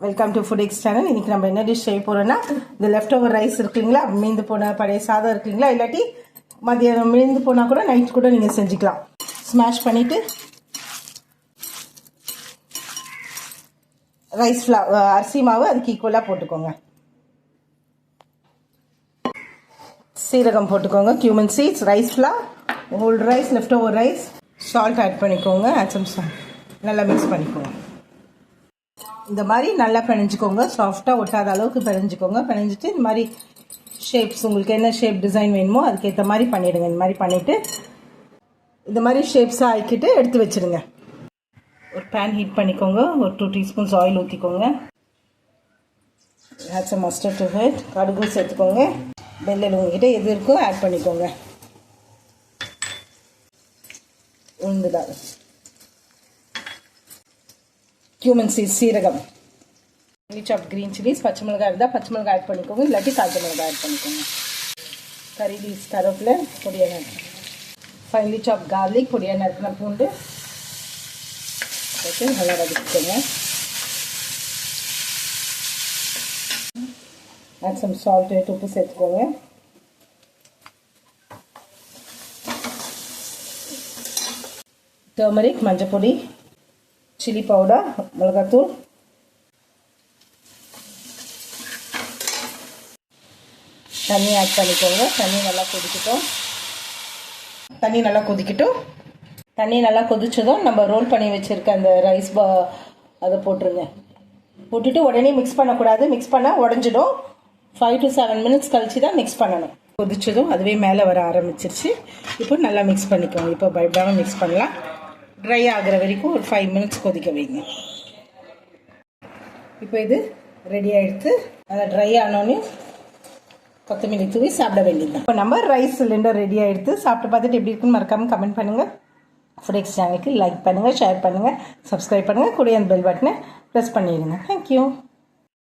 Welcome to food X channel. இன்னைக்கு நம்ம என்ன டிஷ் செய்ய போறோம்னா, இந்த லெஃப்ட் ஓவர் ரைஸ் இருக்குங்களா, மீந்து போன பழைய சாதம் இருக்குங்களா, இல்லாட்டி மதியம் மீந்து போனா கூட நைட் கூட நீங்க செஞ்சுக்கலாம். ஸ்மாஷ் பண்ணிட்டு ரைஸ் அரிசி மாவு அதுக்கு ஈக்குவலா போட்டுக்கோங்க. சீரகம் போட்டுக்கோங்க, cumin seeds, rice flour, old rice, left over rice, salt add பண்ணிக்கோங்க, ஆட் சம் சால்ட், நல்லா மிக்ஸ் பண்ணிக்கோங்க. இந்த மாதிரி நல்லா பிணைஞ்சிக்கோங்க, சாஃப்டாக ஒட்டாத அளவுக்கு பிணைஞ்சிக்கோங்க. பிணைஞ்சிட்டு இந்த மாதிரி ஷேப்ஸ் உங்களுக்கு என்ன ஷேப் டிசைன் வேணுமோ அதுக்கேற்ற மாதிரி பண்ணிவிடுங்க. இந்த மாதிரி பண்ணிவிட்டு இந்த மாதிரி ஷேப்ஸாக ஆக்கிட்டு எடுத்து வச்சுடுங்க. ஒரு பேன் ஹீட் பண்ணிக்கோங்க, ஒரு 2 டீஸ்பூன்ஸ் ஆயில் ஊற்றிக்கோங்க. Add some mustard to it, கடுகு சேர்த்துக்கோங்க. வெள்ளை உங்ககிட்ட எது இருக்கோ ஆட் பண்ணிக்கோங்க. உளுந்துடாது, கியூமன் சீட்ஸ், சீரகம், சாப் கிரீன் சில்லிஸ், பச்சை மிளகாய் இருந்தால் பச்சை மிளகாய் ஆட் பண்ணிக்கோங்க, இல்லாட்டி காய்ச்ச மிளகாய் ஆட் பண்ணிக்கோங்க. கறி லீவ்ஸ், கருவேப்பிலை, பொடியான ஃபைன்லி சாப் கார்லிக், பொடியான நறுக்கின பூண்டு போட்டு நல்லா வதக்கிக்கோங்க. ஆட் சம் சால்ட், உப்பு சேர்த்துக்கோங்க. டர்மரிக், மஞ்சள் பொடி, சில்லி பவுடர், மிளகாத்தூள், தண்ணி ஆட் பண்ணிக்கோங்க. தண்ணி நல்லா கொதிச்சதும் நம்ம ரோல் பண்ணி வச்சுருக்க அந்த ரைஸ் அதை போட்டுருங்க. போட்டுட்டு உடனே மிக்ஸ் பண்ணக்கூடாது, மிக்ஸ் பண்ணால் உடஞ்சிடும். 5 to 7 மினிட்ஸ் கழிச்சு தான் மிக்ஸ் பண்ணணும். கொதிச்சதும் அதுவே மேலே வர ஆரம்பிச்சிருச்சு. இப்போ நல்லா மிக்ஸ் பண்ணிக்கோங்க. இப்போ பயப்படாமல் மிக்ஸ் பண்ணலாம். ட்ரை ஆகிற வரைக்கும் ஒரு 5 மினிட்ஸ் கொதிக்க வைங்க. இப்போ இது ரெடி ஆகிடுத்து. அதை ட்ரை ஆனோடனே கொத்தமல்லி தூவி சாப்பிட வேண்டியதுதான். இப்போ நம்ம ரைஸ் சிலிண்டர் ரெடி ஆகிடுத்து. சாப்பிட்டு பார்த்துட்டு எப்படி இருக்குன்னு மறக்காமல் கமெண்ட் பண்ணுங்கள். ஃபுட் எக்ஸ் சேனலுக்கு லைக் பண்ணுங்கள், ஷேர் பண்ணுங்கள், சப்ஸ்கிரைப் பண்ணுங்கள். கூட அந்த பெல் பட்டனை ப்ரெஸ் பண்ணிடுங்க. தேங்க்யூ.